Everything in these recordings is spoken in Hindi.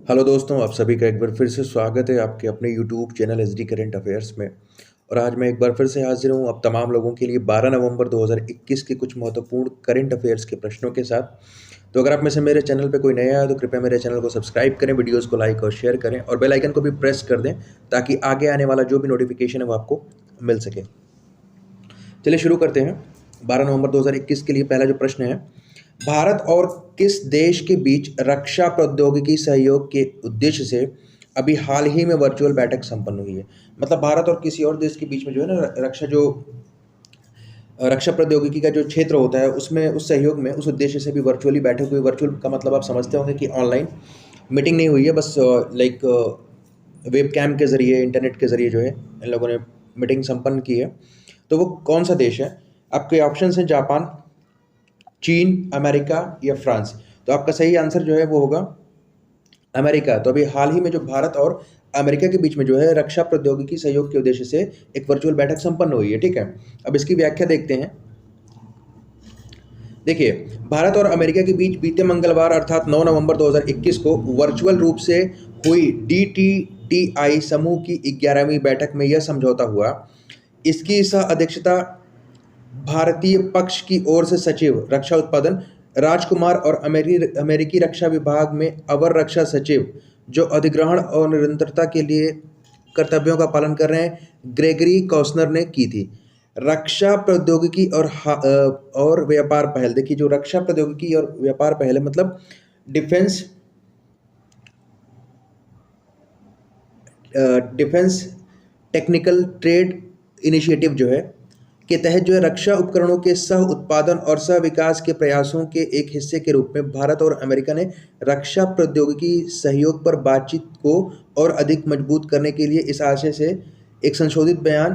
हेलो दोस्तों, आप सभी का एक बार फिर से स्वागत है आपके अपने YouTube channel SD current affairs में। और आज मैं एक बार फिर से हाजिर हूँ अब तमाम लोगों के लिए 12 नवंबर 2021 के कुछ महत्वपूर्ण करंट अफेयर्स के प्रश्नों के साथ। तो अगर आप में से मेरे चैनल पे कोई नया है तो कृपया मेरे चैनल को सब्सक्राइब करें, वीडियोस को लाइक और शेयर करें और बेल आइकन को भी प्रेस कर दें ताकि आगे आने वाला जो भी नोटिफिकेशन है वो आपको मिल सके। चलिए शुरू करते हैं। 12 नवंबर 2021 के लिए पहला जो प्रश्न है, भारत और किस देश के बीच रक्षा प्रौद्योगिकी सहयोग के उद्देश्य से अभी हाल ही में वर्चुअल बैठक संपन्न हुई है। मतलब भारत और किसी और देश के बीच में जो है ना रक्षा प्रौद्योगिकी का जो क्षेत्र होता है उसमें उस सहयोग में उस उद्देश्य से भी वर्चुअली बैठक हुई। वर्चुअल का मतलब आप समझते होंगे कि ऑनलाइन मीटिंग नहीं हुई है, बस लाइक वेब कैम के ज़रिए, इंटरनेट के ज़रिए जो है इन लोगों ने मीटिंग संपन्न की है। तो वो कौन सा देश है? आपके ऑप्शन हैं जापान, चीन, अमेरिका या फ्रांस। तो आपका सही आंसर जो है वो होगा अमेरिका। तो अभी हाल ही में जो भारत और अमेरिका के बीच में जो है रक्षा प्रौद्योगिकी सहयोग के उद्देश्य से एक वर्चुअल बैठक संपन्न हुई है। ठीक है, अब इसकी व्याख्या देखते हैं। देखिए, भारत और अमेरिका के बीच बीते मंगलवार अर्थात 9 नवंबर 2021 को वर्चुअल रूप से हुई DTTI समूह की 11वीं बैठक में यह समझौता हुआ। इसकी सह अध्यक्षता भारतीय पक्ष की ओर से सचिव रक्षा उत्पादन राजकुमार और अमेरिकी रक्षा विभाग में अवर रक्षा सचिव जो अधिग्रहण और निरंतरता के लिए कर्तव्यों का पालन कर रहे हैं ग्रेगरी कॉस्नर ने की थी। रक्षा प्रौद्योगिकी और व्यापार पहल। देखिए, जो रक्षा प्रौद्योगिकी और व्यापार पहल है मतलब defence defence technical trade initiative जो है के तहत जो है रक्षा उपकरणों के सह उत्पादन और सह विकास के प्रयासों के एक हिस्से के रूप में भारत और अमेरिका ने रक्षा प्रौद्योगिकी सहयोग पर बातचीत को और अधिक मजबूत करने के लिए इस आशय से एक संशोधित बयान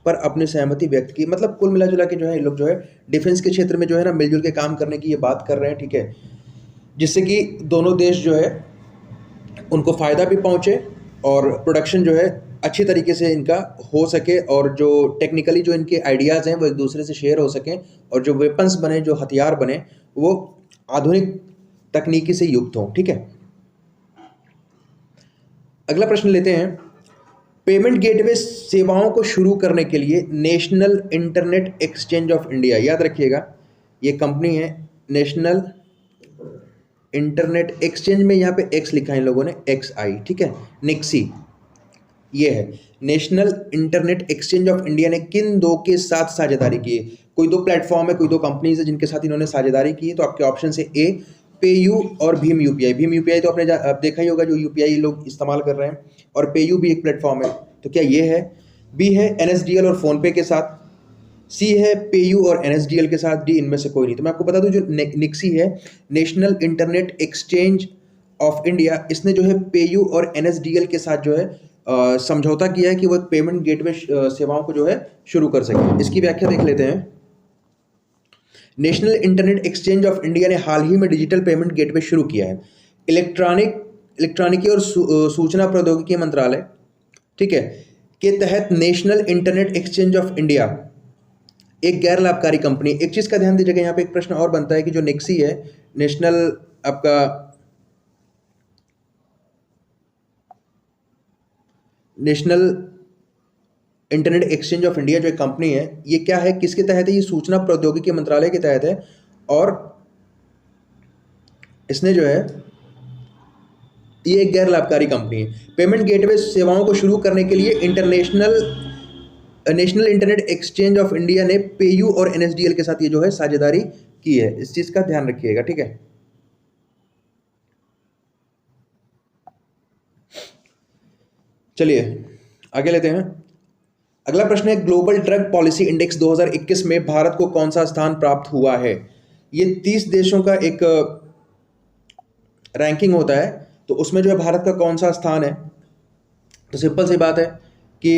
पर अपनी सहमति व्यक्त की। मतलब कुल मिला जुला के जो है ये लोग जो है डिफेंस के क्षेत्र में जो है ना मिलजुल के काम करने की ये बात कर रहे हैं। ठीक है, जिससे कि दोनों देश जो है उनको फ़ायदा भी पहुँचे और प्रोडक्शन जो है अच्छी तरीके से इनका हो सके और जो टेक्निकली जो इनके आइडियाज़ हैं वो एक दूसरे से शेयर हो सकें और जो वेपन्स बने, जो हथियार बने, वो आधुनिक तकनीकी से युक्त हों। ठीक है, अगला प्रश्न लेते हैं। पेमेंट गेटवे सेवाओं को शुरू करने के लिए national internet exchange of India, याद रखिएगा ये कंपनी है नेशनल इंटरनेट एक्सचेंज में यहाँ पे एक्स लिखा है इन लोगों ने, XI। ठीक है, निक्सी ये है। National internet exchange of India ने किन दो के साथ साझेदारी की है? कोई दो प्लेटफॉर्म है, कोई दो कंपनीज है जिनके साथ इन्होंने साझेदारी की है। तो आपके ऑप्शन है ए पेयू और भीम यूपीआई। भीम यूपीआई तो आपने देखा ही होगा, जो यूपीआई लोग इस्तेमाल कर रहे हैं, और पेयू भी एक प्लेटफॉर्म है। तो क्या ये है? बी है NSDL और फोनपे के साथ, सी है पेयू और NSDL के साथ, डी इनमें से कोई नहीं। तो मैं आपको बता दूं जो निक्सी है, national internet exchange of India, इसने जो है पेयू और NSDL के साथ जो है समझौता किया है कि वो पेमेंट गेटवे सेवाओं को जो है शुरू कर सके। इसकी व्याख्या देख लेते हैं। National internet exchange of India ने हाल ही में डिजिटल पेमेंट गेटवे शुरू किया है। इलेक्ट्रॉनिकी और सूचना प्रौद्योगिकी मंत्रालय, ठीक है, के तहत national internet exchange of India एक गैर लाभकारी कंपनी। एक चीज का ध्यान दीजिएगा, यहाँ पे एक प्रश्न और बनता है कि जो निक्सी है, नेशनल आपका national internet exchange of India जो एक कंपनी है, ये क्या है, किसके तहत है? ये सूचना प्रौद्योगिकी मंत्रालय के तहत है और इसने जो है ये एक गैर लाभकारी कंपनी है। पेमेंट गेटवे सेवाओं को शुरू करने के लिए national internet exchange of India ने पेयू और NSDL के साथ ये जो है साझेदारी की है। इस चीज का ध्यान रखिएगा। ठीक है, चलिए आगे लेते हैं। अगला प्रश्न है, ग्लोबल ड्रग पॉलिसी इंडेक्स 2021 में भारत को कौन सा स्थान प्राप्त हुआ है? ये 30 देशों का एक रैंकिंग होता है, तो उसमें जो है भारत का कौन सा स्थान है? तो सिंपल सी बात है कि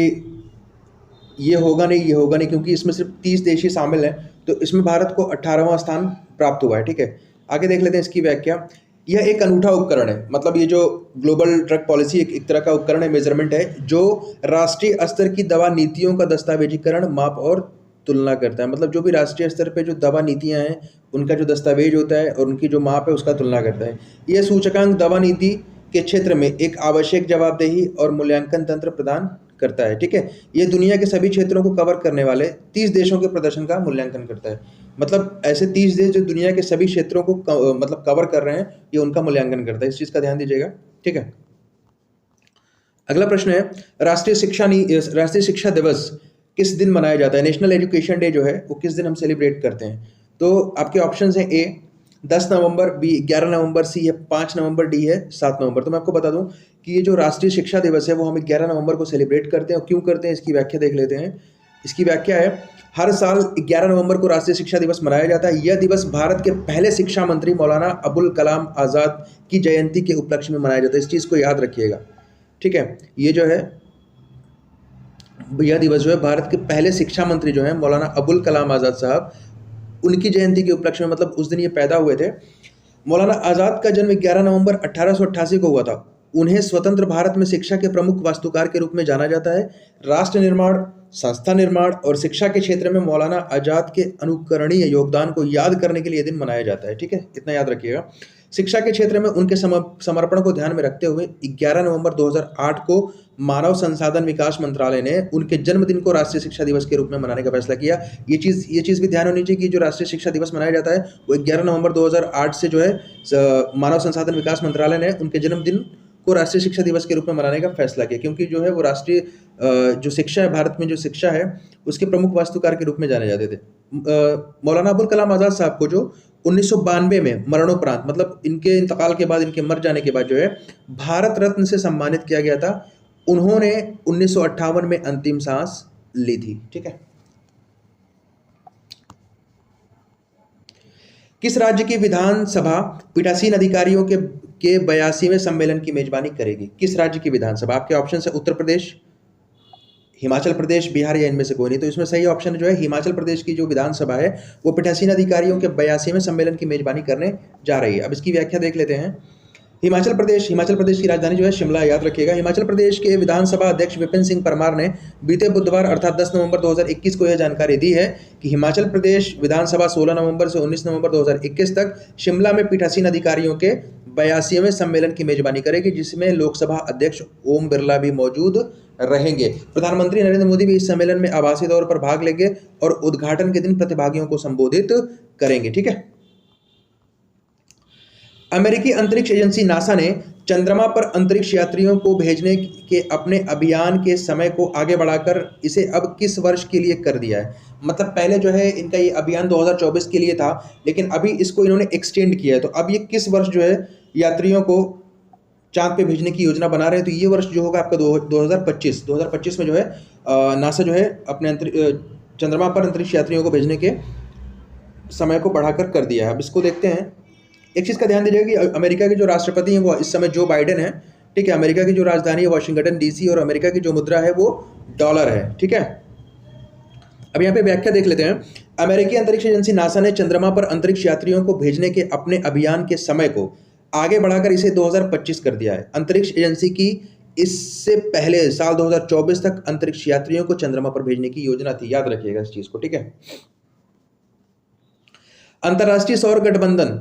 ये होगा नहीं, ये होगा नहीं, क्योंकि इसमें सिर्फ 30 देश ही शामिल हैं। तो इसमें भारत को 18वां स्थान प्राप्त हुआ है। ठीक है, आगे देख लेते हैं इसकी व्याख्या। यह एक अनूठा उपकरण है, मतलब ये जो ग्लोबल ड्रग पॉलिसी एक तरह का उपकरण है, मेजरमेंट है, जो राष्ट्रीय स्तर की दवा नीतियों का दस्तावेजीकरण, माप और तुलना करता है। मतलब जो भी राष्ट्रीय स्तर पे जो दवा नीतियां हैं उनका जो दस्तावेज होता है और उनकी जो माप है उसका तुलना करता है। यह सूचकांक दवा नीति के क्षेत्र में एक आवश्यक जवाबदेही और मूल्यांकन तंत्र प्रदान करता है। ठीक है, ये दुनिया के सभी क्षेत्रों को कवर करने वाले 30 देशों के प्रदर्शन का मूल्यांकन करता है। मतलब ऐसे 30 देश जो दुनिया के सभी क्षेत्रों को मतलब कवर कर रहे हैं, ये उनका मूल्यांकन करता है। इस चीज़ का ध्यान दीजिएगा। ठीक है, अगला प्रश्न है, राष्ट्रीय शिक्षा दिवस किस दिन मनाया जाता है? नेशनल एजुकेशन डे जो है वो किस दिन हम सेलिब्रेट करते हैं? तो आपके ऑप्शंस हैं, ए 10 नवंबर, बी 11 नवंबर, सी है 5 नवंबर, डी है 7 नवंबर। तो मैं आपको बता दूं कि ये जो राष्ट्रीय शिक्षा दिवस है वो हम 11 नवंबर को सेलिब्रेट करते हैं। और क्यों करते हैं इसकी व्याख्या देख लेते हैं। इसकी व्याख्या है, हर साल 11 नवंबर को राष्ट्रीय शिक्षा दिवस मनाया जाता है। यह दिवस भारत के पहले शिक्षा मंत्री मौलाना अबुल कलाम आज़ाद की जयंती के उपलक्ष्य में मनाया जाता है। इस चीज़ को याद रखिएगा। ठीक है, ये जो है यह दिवस जो है भारत के पहले शिक्षा मंत्री जो है मौलाना अबुल कलाम आज़ाद साहब, उनकी जयंती के उपलक्ष्य में, मतलब उस दिन ये पैदा हुए थे। मौलाना आज़ाद का जन्म 11 नवंबर 1888 को हुआ था। उन्हें स्वतंत्र भारत में शिक्षा के प्रमुख वास्तुकार के रूप में जाना जाता है। राष्ट्र निर्माण, संस्था निर्माण और शिक्षा के क्षेत्र में मौलाना आज़ाद के अनुकरणीय योगदान को याद करने के लिए यह दिन मनाया जाता है। ठीक है, इतना याद रखिएगा। शिक्षा के क्षेत्र में उनके समर्पण को ध्यान में रखते हुए 11 नवंबर 2008 को मानव संसाधन विकास मंत्रालय ने उनके जन्मदिन को राष्ट्रीय शिक्षा दिवस के रूप में मनाने का फैसला किया। ये चीज़ भी ध्यान होनी चाहिए कि जो राष्ट्रीय शिक्षा दिवस मनाया जाता है वो 11 नवंबर 2008 से जो है मानव संसाधन विकास मंत्रालय ने उनके जन्मदिन को राष्ट्रीय शिक्षा दिवस के रूप में मनाने का फैसला किया, क्योंकि जो है वो राष्ट्रीय जो शिक्षा है, भारत में जो शिक्षा है उसके प्रमुख वास्तुकार के रूप में जाने जाते थे। मौलाना अबुल कलाम आज़ाद साहब को जो 1992 में मरणोपरांत, मतलब इनके इंतकाल के बाद, इनके मर जाने के बाद जो है भारत रत्न से सम्मानित किया गया था। उन्होंने 1958 में अंतिम सांस ली थी। ठीक है, किस राज्य की विधानसभा पीठासीन अधिकारियों के 82वें सम्मेलन की मेजबानी करेगी? किस राज्य की विधानसभा? आपके ऑप्शन है उत्तर प्रदेश, हिमाचल प्रदेश, बिहार या इनमें से कोई नहीं। तो इसमें सही ऑप्शन जो है हिमाचल प्रदेश की जो विधानसभा है वो पीठासीन अधिकारियों के 82वें सम्मेलन की मेजबानी करने जा रही है। अब इसकी व्याख्या देख लेते हैं। हिमाचल प्रदेश की राजधानी जो है शिमला, याद रखिएगा। हिमाचल प्रदेश के विधानसभा अध्यक्ष विपिन सिंह परमार ने बीते बुधवार अर्थात 10 नवंबर 2021 को यह जानकारी दी है कि हिमाचल प्रदेश विधानसभा 16 नवंबर से 19 नवंबर 2021 तक शिमला में पीठासीन अधिकारियों के 82वें सम्मेलन की मेजबानी करेगी, जिसमें लोकसभा अध्यक्ष ओम बिरला भी मौजूद रहेंगे। प्रधानमंत्री नरेंद्र मोदी भी इस सम्मेलन में आभासी तौर पर भाग लेंगे और उद्घाटन के दिन प्रतिभागियों को संबोधित करेंगे। ठीक है, अमेरिकी अंतरिक्ष एजेंसी नासा ने चंद्रमा पर अंतरिक्ष यात्रियों को भेजने के अपने अभियान के समय को आगे बढ़ाकर इसे अब किस वर्ष के लिए कर दिया है? मतलब पहले जो है इनका ये अभियान 2024 के लिए था, लेकिन अभी इसको इन्होंने एक्सटेंड किया है। तो अब ये किस वर्ष जो है यात्रियों को चांद पे भेजने की योजना बना रहे हैं? तो ये वर्ष जो होगा आपका 2025 में जो है नासा जो है अपने चंद्रमा पर अंतरिक्ष यात्रियों को भेजने के समय को बढ़ाकर कर दिया है। अब इसको देखते हैं। एक चीज़ का ध्यान दीजिएगा कि अमेरिका के जो राष्ट्रपति हैं वो इस समय जो बाइडेन है। ठीक है, अमेरिका की जो राजधानी है वाशिंगटन डीसी और अमेरिका की जो मुद्रा है वो डॉलर है। ठीक है, अब यहाँ पे व्याख्या देख लेते हैं। अमेरिकी अंतरिक्ष एजेंसी नासा ने चंद्रमा पर अंतरिक्ष यात्रियों को भेजने के अपने अभियान के समय को आगे बढ़ाकर इसे 2025 कर दिया है। अंतरिक्ष एजेंसी की इससे पहले साल 2024 तक अंतरिक्ष यात्रियों को चंद्रमा पर भेजने की योजना थी। याद रखिएगा इस चीज को। ठीक है, अंतर्राष्ट्रीय सौर गठबंधन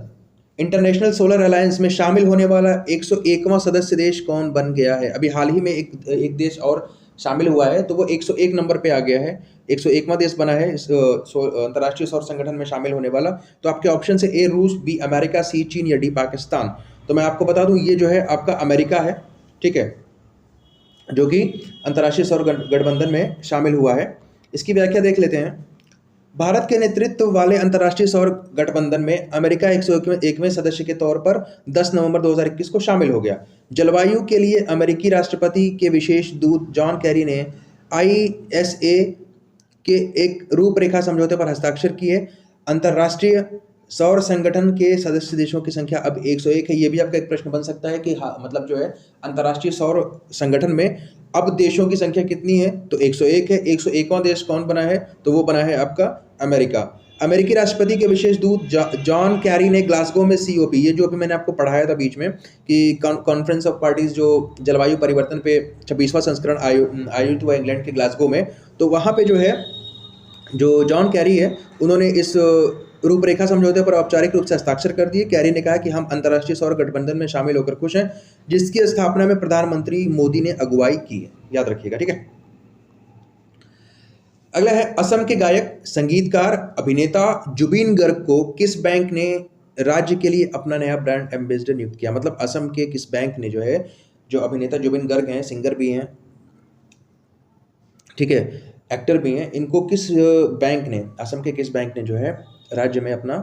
इंटरनेशनल सोलर अलायंस में शामिल होने वाला 101वां सदस्य देश कौन बन गया है? अभी हाल ही में एक देश और शामिल हुआ है, तो वो 101 नंबर पे आ गया है। 101वां देश बना है इस अंतर्राष्ट्रीय सौर संगठन में शामिल होने वाला। तो आपके ऑप्शन है ए रूस, बी अमेरिका, सी चीन या डी पाकिस्तान। तो मैं आपको बता दूं ये जो है आपका अमेरिका है। ठीक है, जो कि अंतर्राष्ट्रीय सौर गठबंधन में शामिल हुआ है। इसकी व्याख्या देख लेते हैं। भारत के नेतृत्व वाले अंतर्राष्ट्रीय सौर गठबंधन में अमेरिका 101वें सदस्य के तौर पर 10 नवंबर 2021 को शामिल हो गया। जलवायु के लिए अमेरिकी राष्ट्रपति के विशेष दूत जॉन कैरी ने ISA के एक रूपरेखा समझौते पर हस्ताक्षर किए। अंतर्राष्ट्रीय सौर संगठन के सदस्य देशों की संख्या अब 101 है। ये भी आपका एक प्रश्न बन सकता है कि हाँ, मतलब जो है अंतर्राष्ट्रीय सौर संगठन में अब देशों की संख्या कितनी है? तो 101 है। 101वां देश कौन बना है? तो वो बना है आपका अमेरिका। अमेरिकी राष्ट्रपति के विशेष दूत जॉन कैरी ने ग्लासगो में COP, ये जो अभी मैंने आपको पढ़ाया था बीच में कि कॉन्फ्रेंस ऑफ पार्टीज जो जलवायु परिवर्तन पे 26वां संस्करण आयोजित हुआ इंग्लैंड के ग्लासगो में, तो वहाँ पे जो है जो जॉन कैरी है उन्होंने इस रूपरेखा समझौते पर औपचारिक रूप से हस्ताक्षर कर दिए। कैरी ने कहा कि हम अंतर्राष्ट्रीय सौर गठबंधन में शामिल होकर खुश हैं, जिसकी स्थापना में प्रधानमंत्री मोदी ने अगुवाई की है। याद रखिएगा, ठीक है। अगला है, असम के गायक, संगीतकार, अभिनेता जुबिन गर्ग को किस बैंक ने राज्य के लिए अपना नया ब्रांड एम्बेसडर नियुक्त किया? मतलब असम के किस बैंक ने जो है, जो अभिनेता जुबिन गर्ग हैं, सिंगर भी हैं, ठीक है, एक्टर भी हैं, इनको किस बैंक ने, असम के किस बैंक ने जो है राज्य में अपना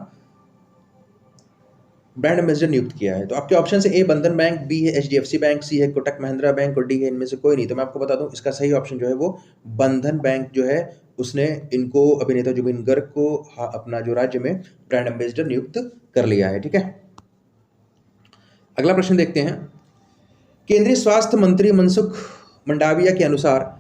ब्रांड एम्बेसडर नियुक्त किया है? तो आपके ऑप्शन है ए बंधन बैंक, बी है एचडीएफसी बैंक, सी है कोटक महिंद्रा बैंक और डी है इनमें से कोई नहीं। तो मैं आपको बता दूं, इसका सही ऑप्शन जो है वो बंधन बैंक जो है, उसने इनको, अभिनेता जुबिन गर्ग को अपना जो राज्य में ब्रांड एम्बेसडर नियुक्त कर लिया है, ठीक है। अगला प्रश्न देखते हैं। केंद्रीय स्वास्थ्य मंत्री मनसुख मंडाविया के अनुसार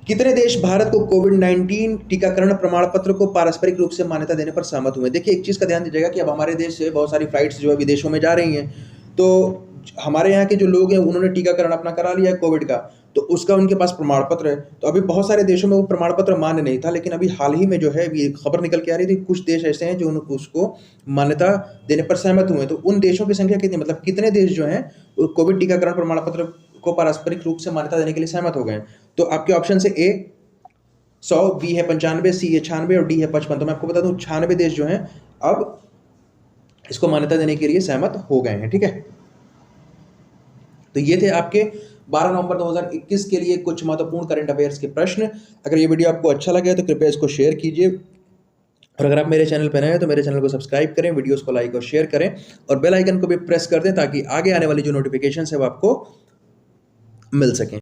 कितने देश भारत को कोविड-19 टीकाकरण प्रमाण पत्र को पारस्परिक रूप से मान्यता देने पर सहमत हुए? देखिए, एक चीज़ का ध्यान दीजिएगा कि अब हमारे देश से बहुत सारी फ्लाइट्स जो है विदेशों में जा रही हैं, तो हमारे यहाँ के जो लोग हैं उन्होंने टीकाकरण अपना करा लिया है कोविड का, तो उसका उनके पास प्रमाण पत्र है। तो अभी बहुत सारे देशों में वो प्रमाण पत्र मान्य नहीं था, लेकिन अभी हाल ही में जो है ये खबर निकल के आ रही थी, कुछ देश ऐसे हैं जो उसको मान्यता देने पर सहमत हुए। तो उन देशों की संख्या कितनी, मतलब कितने देश जो हैं कोविड टीकाकरण प्रमाण पत्र को पारस्परिक रूप से मान्यता देने के लिए सहमत हो गए? तो आपके ऑप्शन से ए 100, बी है 95, सी है 96 और डी है 55। तो मैं आपको बता दूं 96 देश जो हैं अब इसको मान्यता देने के लिए सहमत हो गए हैं, ठीक है। तो ये थे आपके 12 नवंबर 2021 के लिए कुछ महत्वपूर्ण करंट अफेयर्स के प्रश्न। अगर ये वीडियो आपको अच्छा लगे तो कृपया इसको शेयर कीजिए, और अगर आप मेरे चैनल पर नए हैं तो मेरे चैनल को सब्सक्राइब करें, वीडियोस को लाइक और शेयर करें, और बेल आइकन को भी प्रेस कर दें ताकि आगे आने वाली जो नोटिफिकेशन है वो आपको मिल सकें।